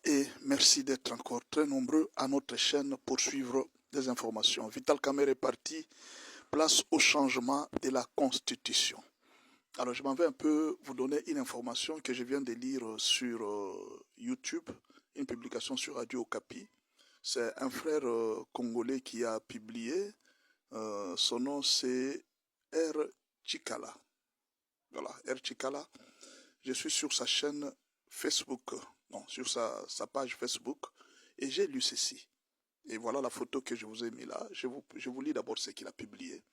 Et merci d'être encore très nombreux à notre chaîne pour suivre des informations. Vital Kamerhe est parti, place au changement de la Constitution. Alors je m'en vais un peu vous donner une information que je viens de lire sur YouTube, une publication sur Radio Okapi. C'est un frère congolais qui a publié, son nom c'est R. Chikala. Voilà, R. Chikala. Je suis sur sa chaîne Facebook, non, sur sa page Facebook, et j'ai lu ceci. Et voilà la photo que je vous ai mis là. Je vous lis d'abord ce qu'il a publié.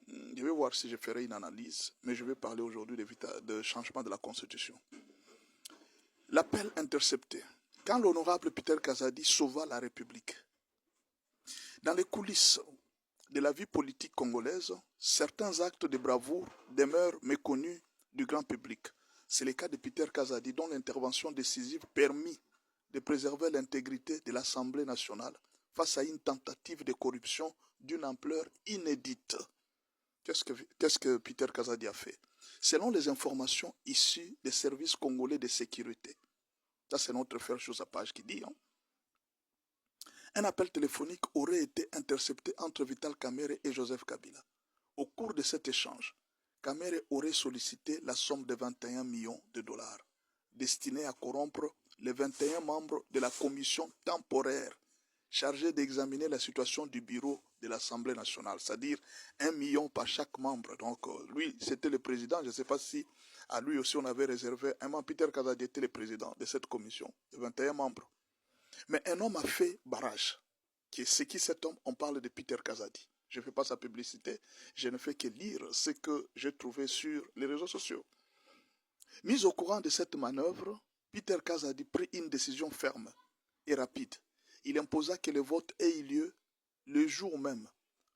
Je vais voir si je ferai une analyse, mais je vais parler aujourd'hui de changement de la Constitution. L'appel intercepté. Quand l'honorable Peter Kazadi sauva la République, dans les coulisses de la vie politique congolaise, certains actes de bravoure demeurent méconnus du grand public. C'est le cas de Peter Kazadi, dont l'intervention décisive permit de préserver l'intégrité de l'Assemblée nationale face à une tentative de corruption d'une ampleur inédite. Qu'est-ce que Peter Kazadi a fait? Selon les informations issues des services congolais de sécurité, ça c'est notre frère sur sa page qui dit, un appel téléphonique aurait été intercepté entre Vital Kamerhe et Joseph Kabila. Au cours de cet échange, Kamerhe aurait sollicité la somme de 21 millions de dollars, destinée à corrompre les 21 membres de la commission temporaire chargée d'examiner la situation du bureau de l'Assemblée nationale, c'est-à-dire 1 million par chaque membre. Donc lui, c'était le président. Je ne sais pas si à lui aussi on avait réservé un membre. Peter Kazadi était le président de cette commission, de 21 membres. Mais un homme a fait barrage. C'est qui cet homme? On parle de Peter Kazadi. Je ne fais pas sa publicité, je ne fais que lire ce que j'ai trouvé sur les réseaux sociaux. Mis au courant de cette manœuvre, Peter Kazadi prit une décision ferme et rapide. Il imposa que le vote ait lieu le jour même,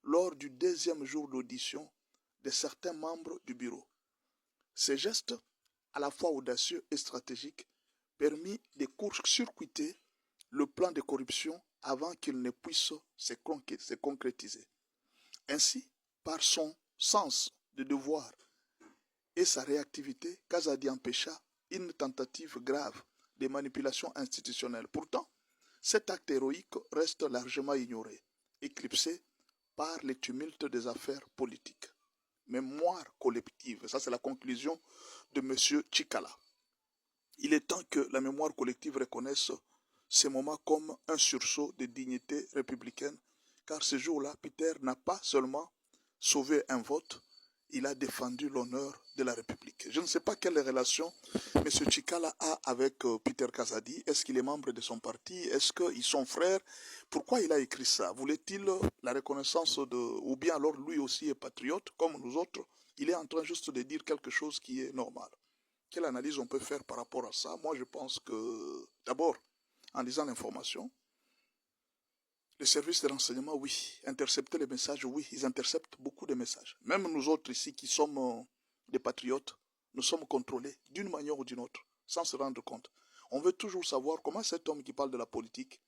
lors du deuxième jour d'audition de certains membres du bureau. Ce geste, à la fois audacieux et stratégique, permit de court-circuiter le plan de corruption avant qu'il ne puisse se concrétiser. Ainsi, par son sens de devoir et sa réactivité, Kazadi empêcha une tentative grave de manipulation institutionnelle. Pourtant, cet acte héroïque reste largement ignoré, éclipsé par les tumultes des affaires politiques. Mémoire collective, ça c'est la conclusion de M. Chikala. Il est temps que la mémoire collective reconnaisse ces moments comme un sursaut de dignité républicaine, car ce jour-là, Peter n'a pas seulement sauvé un vote, il a défendu l'honneur de la République. Je ne sais pas quelle relation M. Chikala a avec Peter Kazadi. Est-ce qu'il est membre de son parti? Est-ce qu'ils sont frères? Pourquoi il a écrit ça? Voulait-il la reconnaissance de... Ou bien alors lui aussi est patriote, comme nous autres? Il est en train juste de dire quelque chose qui est normal. Quelle analyse on peut faire par rapport à ça? Moi, je pense que, d'abord, en lisant l'information, les services de renseignement, oui. Intercepter les messages, oui. Ils interceptent beaucoup de messages. Même nous autres ici qui sommes des patriotes, nous sommes contrôlés d'une manière ou d'une autre, sans se rendre compte. On veut toujours savoir comment cet homme qui parle de la politique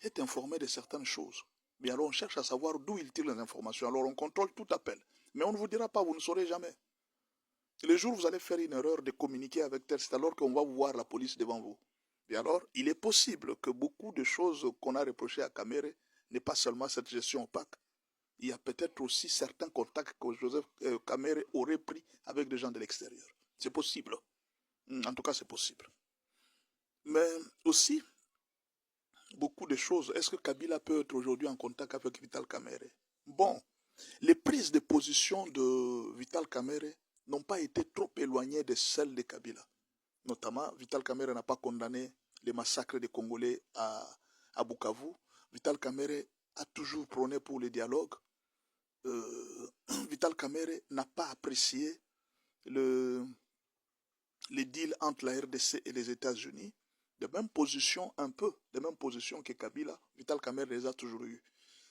est informé de certaines choses. Mais alors on cherche à savoir d'où il tire les informations. Alors on contrôle tout appel. Mais on ne vous dira pas, vous ne saurez jamais. Le jour où vous allez faire une erreur de communiquer avec tel, c'est alors qu'on va voir la police devant vous. Et alors, il est possible que beaucoup de choses qu'on a reprochées à Kamerhe n'est pas seulement cette gestion opaque. Il y a peut-être aussi certains contacts que Joseph Kamerhe aurait pris avec des gens de l'extérieur. C'est possible. En tout cas, c'est possible. Mais aussi, beaucoup de choses. Est-ce que Kabila peut être aujourd'hui en contact avec Vital Kamerhe? Bon, les prises de position de Vital Kamerhe n'ont pas été trop éloignées de celles de Kabila. Notamment, Vital Kamerhe n'a pas condamné les massacres des Congolais à Bukavu. Vital Kamerhe a toujours prôné pour le dialogue. Vital Kamerhe n'a pas apprécié les deals entre la RDC et les États-Unis. De même position, un peu, de même position que Kabila, Vital Kamerhe les a toujours eues.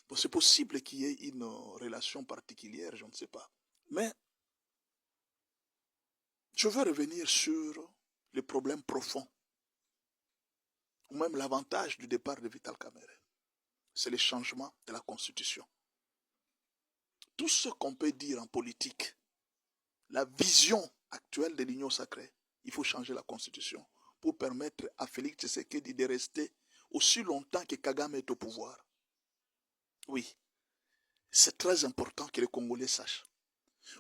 Bon, c'est possible qu'il y ait une relation particulière, je ne sais pas. Mais je veux revenir sur les problèmes profonds, ou même l'avantage du départ de Vital Kamerhe. C'est le changement de la Constitution. Tout ce qu'on peut dire en politique, la vision actuelle de l'Union sacrée, il faut changer la Constitution pour permettre à Félix Tshisekedi de rester aussi longtemps que Kagame est au pouvoir. Oui, c'est très important que les Congolais sachent.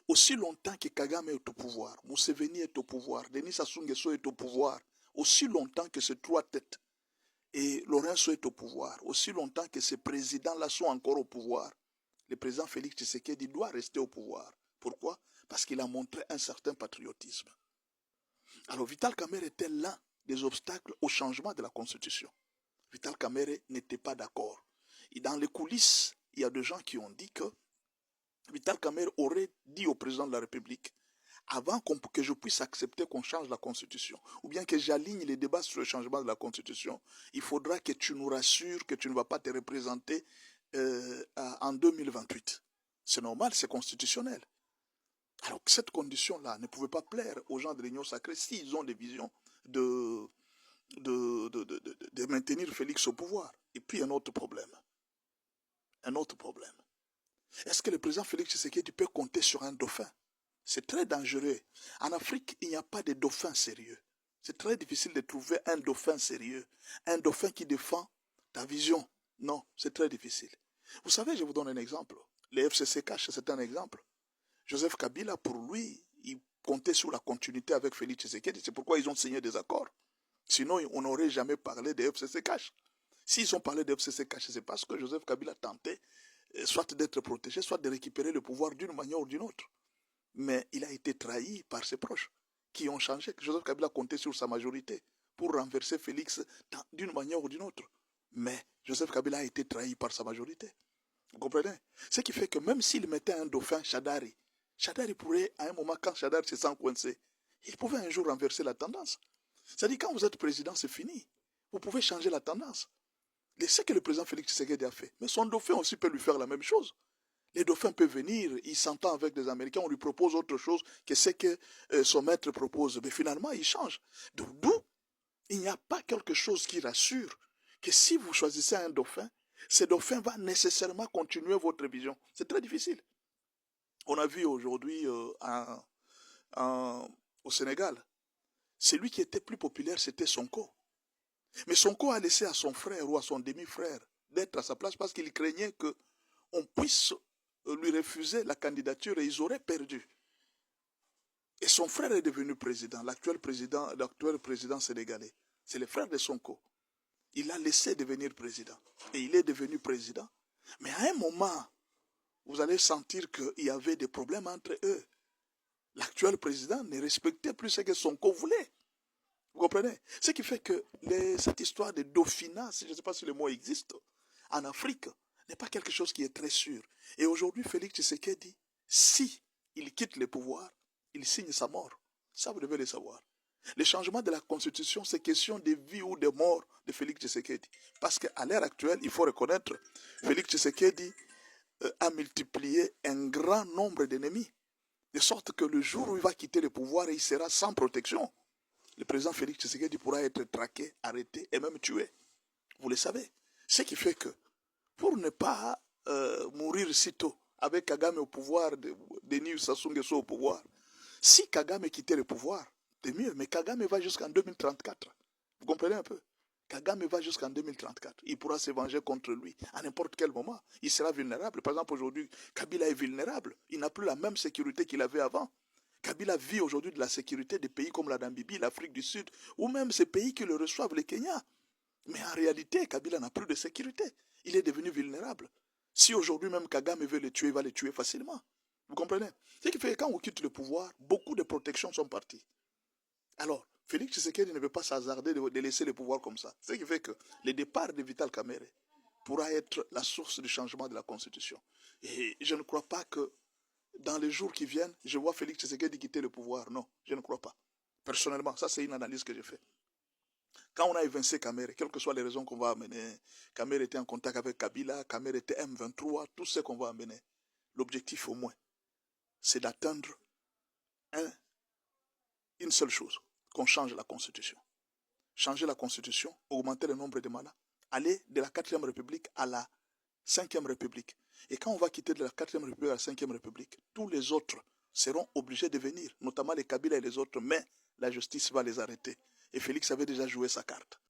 Aussi longtemps que Kagame est au pouvoir, Museveni est au pouvoir, Denis Sassou Nguesso est au pouvoir, aussi longtemps que ces trois têtes et Lorenzo est au pouvoir, aussi longtemps que ces présidents-là sont encore au pouvoir, le président Félix Tshisekedi doit rester au pouvoir. Pourquoi? Parce qu'il a montré un certain patriotisme. Alors Vital Kamerhe était l'un des obstacles au changement de la Constitution. Vital Kamerhe n'était pas d'accord. Et dans les coulisses, il y a des gens qui ont dit que Vital Kamerhe aurait dit au président de la République, avant que je puisse accepter qu'on change la Constitution, ou bien que j'aligne les débats sur le changement de la Constitution, il faudra que tu nous rassures que tu ne vas pas te représenter en 2028. C'est normal, c'est constitutionnel. Alors que cette condition-là ne pouvait pas plaire aux gens de l'Union sacrée s'ils ont des visions de maintenir Félix au pouvoir. Et puis un autre problème. Un autre problème. Est-ce que le président Félix Tshisekedi peut compter sur un dauphin? C'est très dangereux. En Afrique, il n'y a pas de dauphin sérieux. C'est très difficile de trouver un dauphin sérieux. Un dauphin qui défend ta vision. Non, c'est très difficile. Vous savez, je vous donne un exemple. Les FCC-Cash, c'est un exemple. Joseph Kabila, pour lui, il comptait sur la continuité avec Félix Tshisekedi. C'est pourquoi ils ont signé des accords. Sinon, on n'aurait jamais parlé des FCC-Cash. S'ils ont parlé des FCC-Cash, c'est parce que Joseph Kabila tentait soit d'être protégé, soit de récupérer le pouvoir d'une manière ou d'une autre. Mais il a été trahi par ses proches, qui ont changé. Joseph Kabila comptait sur sa majorité pour renverser Félix d'une manière ou d'une autre. Mais Joseph Kabila a été trahi par sa majorité. Vous comprenez? Ce qui fait que même s'il mettait un dauphin, Shadari pourrait, à un moment, quand Shadari se sent coincé, il pouvait un jour renverser la tendance. C'est-à-dire, quand vous êtes président, c'est fini. Vous pouvez changer la tendance. C'est ce que le président Félix Tshisekedi a fait. Mais son dauphin aussi peut lui faire la même chose. Les dauphins peuvent venir, il s'entend avec des Américains, on lui propose autre chose que ce que son maître propose. Mais finalement, il change. D'où il n'y a pas quelque chose qui rassure que si vous choisissez un dauphin, ce dauphin va nécessairement continuer votre vision. C'est très difficile. On a vu aujourd'hui au Sénégal, celui qui était plus populaire, c'était Sonko. Mais Sonko a laissé à son frère ou à son demi-frère d'être à sa place parce qu'il craignait qu'on puisse lui refuser la candidature et ils auraient perdu. Et son frère est devenu président, l'actuel président sénégalais. C'est le frère de Sonko. Il l'a laissé devenir président. Et il est devenu président. Mais à un moment, vous allez sentir qu'il y avait des problèmes entre eux. L'actuel président ne respectait plus ce que Sonko voulait. Vous comprenez? Ce qui fait que cette histoire de dauphinat, je ne sais pas si le mot existe, en Afrique, n'est pas quelque chose qui est très sûr. Et aujourd'hui, Félix Tshisekedi, si il quitte le pouvoir, il signe sa mort. Ça, vous devez le savoir. Le changement de la Constitution, c'est question de vie ou de mort de Félix Tshisekedi. Parce qu'à l'heure actuelle, il faut reconnaître, Félix Tshisekedi a multiplié un grand nombre d'ennemis. De sorte que le jour où il va quitter le pouvoir, il sera sans protection. Le président Félix Tshisekedi pourra être traqué, arrêté et même tué. Vous le savez. Ce qui fait que, pour ne pas mourir si tôt, avec Kagame au pouvoir, Denis Sassou Nguesso au pouvoir, si Kagame quittait le pouvoir, c'est mieux, mais Kagame va jusqu'en 2034. Vous comprenez un peu? Kagame va jusqu'en 2034. Il pourra se venger contre lui à n'importe quel moment. Il sera vulnérable. Par exemple, aujourd'hui, Kabila est vulnérable. Il n'a plus la même sécurité qu'il avait avant. Kabila vit aujourd'hui de la sécurité des pays comme la Namibie, l'Afrique du Sud, ou même ces pays qui le reçoivent, le Kenya. Mais en réalité, Kabila n'a plus de sécurité. Il est devenu vulnérable. Si aujourd'hui même Kagame veut le tuer, il va le tuer facilement. Vous comprenez? Ce qui fait que quand on quitte le pouvoir, beaucoup de protections sont parties. Alors, Félix Tshisekedi ne veut pas s'hasarder de laisser le pouvoir comme ça. Ce qui fait que le départ de Vital Kamerhe pourra être la source du changement de la Constitution. Et je ne crois pas que dans les jours qui viennent, je vois Félix Tshisekedi quitter le pouvoir. Non, je ne crois pas. Personnellement, ça c'est une analyse que j'ai faite. Quand on a évincé Kamerhe, quelles que soient les raisons qu'on va amener, Kamerhe était en contact avec Kabila, Kamerhe était M23, tout ce qu'on va amener. L'objectif au moins, c'est d'atteindre une seule chose, qu'on change la Constitution. Changer la Constitution, augmenter le nombre de mandats, aller de la 4e République à la 5e République. Et quand on va quitter de la 4e République à la 5e République, tous les autres seront obligés de venir, notamment les Kabila et les autres, mais la justice va les arrêter. et Félix avait déjà joué sa carte.